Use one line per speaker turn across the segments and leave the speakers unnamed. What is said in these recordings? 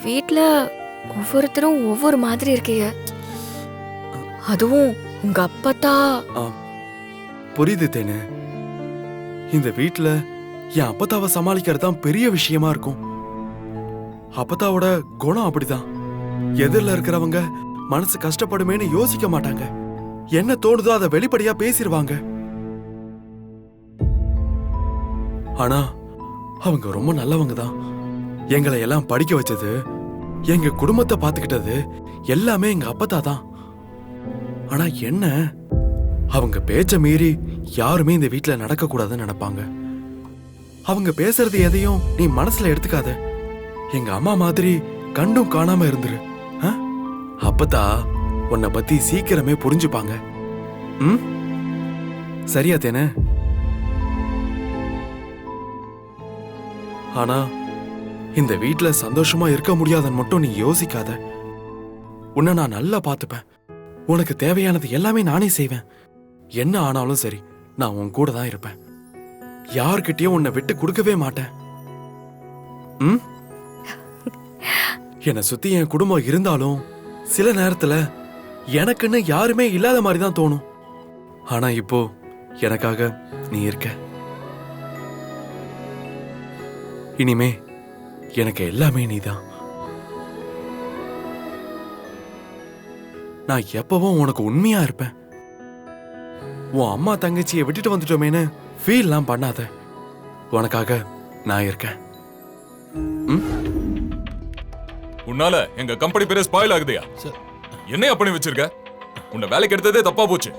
வீட்ல ஒவ்வொருத்தரும் ஒவ்வொரு மாதிரி இருக்கீங்க. அதுவும் உங்க அப்பத்தா.
புரியுது தேனு. இந்த வீட்ல என் அப்பத்தாவை சமாளிக்கிறது தான் பெரிய விஷயமா இருக்கும். அப்பத்தாவோட குணம் அப்படிதான். எதிரில இருக்கிறவங்க மனசு கஷ்டப்படுமேன்னு யோசிக்க மாட்டாங்க. என்ன தோணுதோ அதை வெளிப்படையா பேசிடுவாங்க. ஆனா அவங்க ரொம்ப நல்லவங்க தான். எங்களை எல்லாம் படிக்க வச்சது, எங்க குடும்பத்தை பாத்துக்கிட்டது எல்லாமே எங்க அப்பத்தா தான். ஆனா என்ன, அவங்க பேச்ச மீறி யாருமே இந்த வீட்டுல நடக்க கூடாதுன்னு நினைப்பாங்க. அவங்க பேசுறது எதையும் நீ மனசுல எடுத்துக்காத. எங்க அம்மா மாதிரி கண்டும் காணாம இருந்துரு. அப்பத்தா உன்னை பத்தி சீக்கிரமே புரிஞ்சுப்பாங்க. சரியா தேனே? ஆனா இந்த வீட்டுல சந்தோஷமா இருக்க முடியாதுன்னு மட்டும் நீ யோசிக்காத. உன்னை நான் நல்லா பாத்துப்பேன். உனக்கு தேவையானது எல்லாமே நானே செய்வேன். என்ன ஆனாலும் சரி, நான் உன் கூட தான் இருப்பேன். யார்கிட்டயும் உன்னை விட்டு கொடுக்கவே மாட்டேன். என்னை சுத்தி என் குடும்பம் இருந்தாலும் சில நேரத்துல எனக்குன்னு யாருமே இல்லாத மாதிரி தான் தோணும். ஆனா இப்போ எனக்காக நீ இருக்க. இனிமே எனக்கு எல்லாமே நீதான். நான் எப்பவும் உனக்கு உண்மையா இருப்பேன். உன் அம்மா தங்கச்சியை விட்டுட்டு வந்துட்டோமேன்னு ஃபீல்லாம் பண்ணாத. உனக்காக நான் இருக்கேன்.
உன்னால எங்க கம்பெனி பேரே ஸ்பாயில் ஆகுதுயா. என்னையா பண்ணி வச்சிருக்க? உன்னை வேலைக்கு எடுத்ததே தப்பா போச்சு.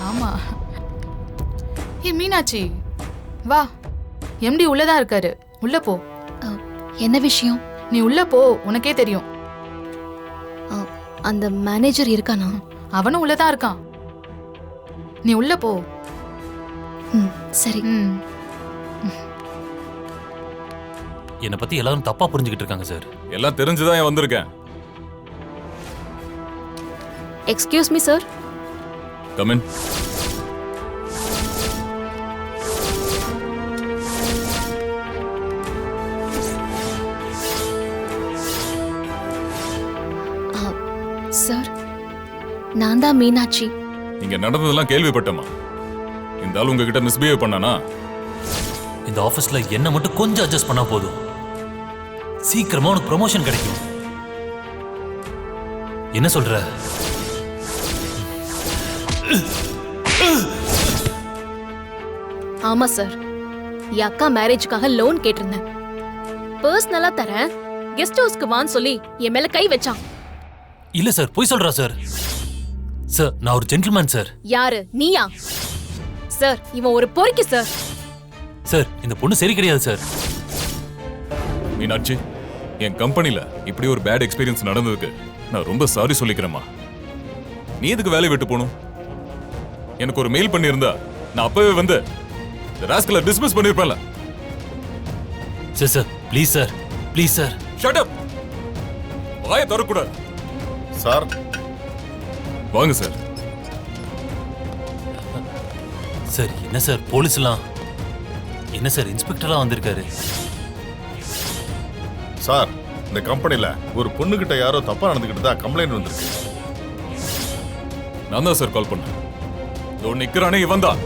ஆமா. ஏ மீனாட்சி, வா. எம்டி உள்ளதா இருக்காரு, உள்ள போ.
என்ன விஷயம்?
நீ உள்ள போ, உனக்கே தெரியும்.
அந்த மேனேஜர் இருக்கானா?
அவனும் உள்ளதா இருக்கான். நீ உள்ள போ.
சரி.
என்னை பத்தி எல்லாரும் தப்பா புரிஞ்சுக்கிட்டு இருக்காங்க சார்.
எல்லாம் தெரிஞ்சுதான் வந்திருக்கேன்.
Excuse me sir.
Come in.
Sir, நான் தான் மீனாட்சி.
இங்க நடந்ததெல்லாம் கேள்விப்பட்டமா? இந்த ஆள் உங்ககிட்ட மிஸ்பிஹேவ் பண்ணானா?
இந்த ஆபீஸ்ல என்ன மட்டும் கொஞ்சம் அட்ஜஸ்ட் பண்ணா போதும், சீக்கிரமா உனக்கு ப்ரமோஷன் கிடைக்கும். என்ன சொல்ற?
ஆமா சார், என் அக்கா மேரேஜுக்காக லோன் கேட்டிருந்தேன். பர்சனலா தரேன், கெஸ்ட் ஹவுஸ்க்கு வான்னு சொல்லி என் மேல கை வச்சான்.
இல்ல சார், போய் சொல்றா சார். சார், நான் ஒரு ஜென்டில்மேன் சார்.
யாரு, நீயா? சார், இவன் ஒரு பொறுக்கி சார்.
சார், இந்த பொண்ணு சரி கிடையாது சார்.
மீனாட்சி, என் கம்பெனில இப்படி ஒரு பேட் எக்ஸ்பீரியன்ஸ் நடந்ததுக்கு நான் ரொம்ப சாரி சொல்லிக்கிறேம்மா. நீ எதுக்கு வேலையை விட்டு போகணும்? எனக்கு ஒரு மெயில் பண்ணியிருந்தா நான் அப்பவே வந்து ராஸ்கலை டிஸ்மிஸ் பண்ணிருப்பேன்ல.
Sir sir, please sir, please sir.
Shut up. வாயை திறக்கக்கூடாது.
சார்
வாங்க சார்.
சார், என்ன சார் போலீஸ்லாம்? என்ன சார் இன்ஸ்பெக்டர்லாம் வந்திருக்காரு?
சார், இந்த கம்பெனில ஒரு பொண்ணுகிட்ட யாரோ தப்பா நடந்துக்கிட்டதா கம்ப்ளைண்ட் வந்திருக்கு.
நான் தான் சார் கால் பண்ணேன். இதோ நிக்கிறானே இவன் தான்.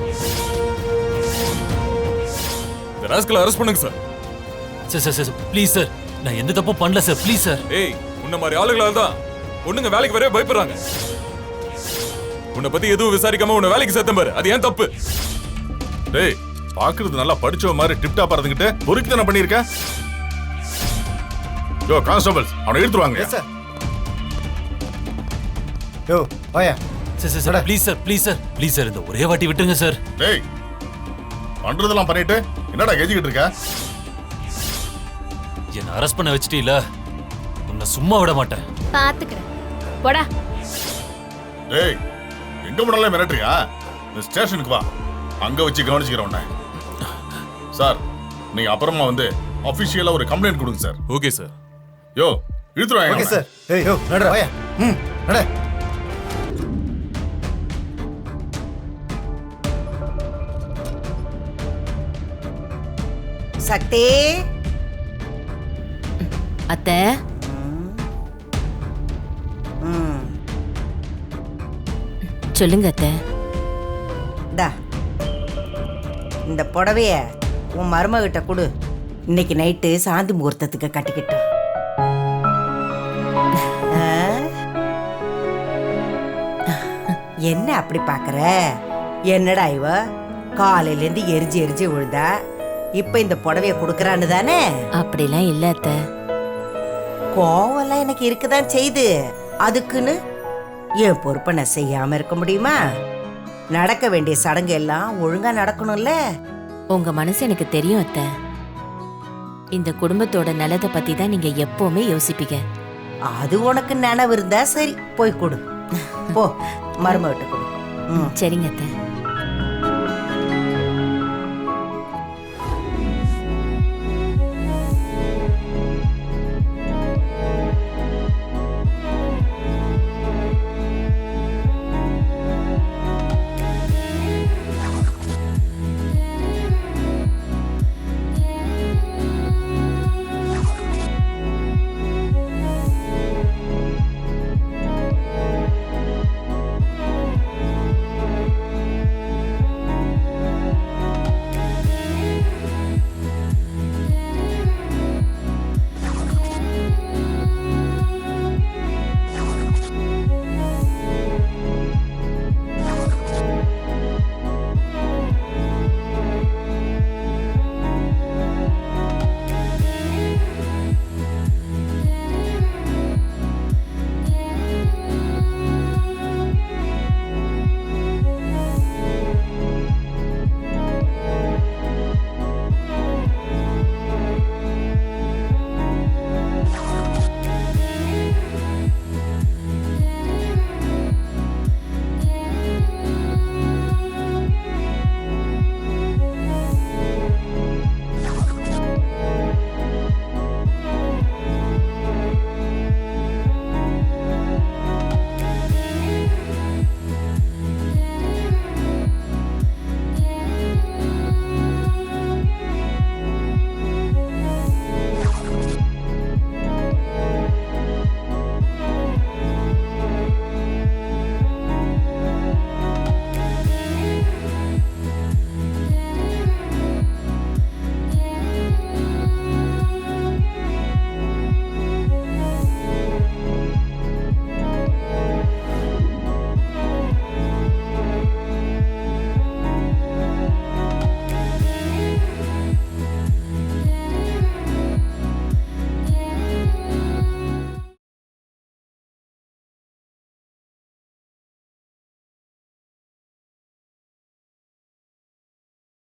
இந்த ராஸ்கலை அரெஸ்ட் பண்ணுங்க sir.
Sir sir sir, please sir, நான் எந்த தப்பும் பண்ணல சார், ப்ளீஸ் சார்.
ஏய், உன்ன மாதிரி ஆளுகளால தான் பொண்ணுங்க வேலைக்கு வரவே பயப்படுறாங்க. உன்னை பத்தி எதுவும் விசாரிக்காம உன்னை வேலைக்கு சேர்த்த பாரு, அது ஏன் தப்பு?
டேய், பாக்குறது நல்லா படிச்சவ மாதிரி டிப் டாப்பா இருந்துகிட்டு பொறுக்கி தானே பண்ணிருக்க. யோ கான்ஸ்டபிள்ஸ், அவனை எடுத்துருவாங்க.
S sir. யோ வாயா.
Sir sir sir, please sir, please sir, please sir, இந்த ஒரே வாட்டி விட்டுருங்க சார்.
டேய், பண்றதெல்லாம் பண்ணிட்டு என்னடா கெஞ்சிக்கிட்டு இருக்க?
என்ன அரெஸ்ட் பண்ண வச்சிட்டீல, உன்னை சும்மா விட மாட்டேன்.
பாத்துக்கிறேன், போடா.
டேய், எங்க போனாலும் மிரட்டுறியா? இந்த ஸ்டேஷனுக்கு வா, அங்க வச்சு கவனிச்சுக்கிறேன் உன்னை. சார், நீங்க அப்புறமா வந்து ஆபீஷியலா ஒரு கம்ப்ளைண்ட் கொடுங்க சார்.
Okay sir.
யோ இழுத்துருவாங்க.
Okay sir. ஏய் யோ நடடா வாயா. நட. சக்தி
அத்தை
ம்,
சொல்லுங்க அத்தை.
இந்தா இந்த புடவைய உன் மருமகிட்ட கொடு. இன்னைக்கு நைட்டு சாந்தி முகூர்த்தத்துக்கு கட்டிக்கிட்டோம். ஆ? என்ன அப்படி பாக்குற? என்னடா இவ காலையில இருந்து எரிஞ்சு எரிஞ்சு விழுதா, இப்ப இந்த புடவைய கொடுக்கறான்னு தானே?
அப்படிலாம் இல்ல அத்தை.
கோவம்லாம் எனக்கு இருக்குதான் செய்து, அதுக்குன்னு என் பொறுப்பை நான் செய்யாம இருக்க முடியுமா? நடக்க வேண்டிய சடங்கு எல்லாம் ஒழுங்கா நடக்கணும்ல.
உங்க மனசு எனக்கு தெரியும் அத்தை. இந்த குடும்பத்தோட நலத்தை பத்தி தான் நீங்க எப்பவுமே யோசிப்பீங்க.
அது உனக்கு நினைவு இருந்தா சரி, போய் கொடு. போ மருமகிட்ட கொடு. ம்
சரிங்க அத்தை.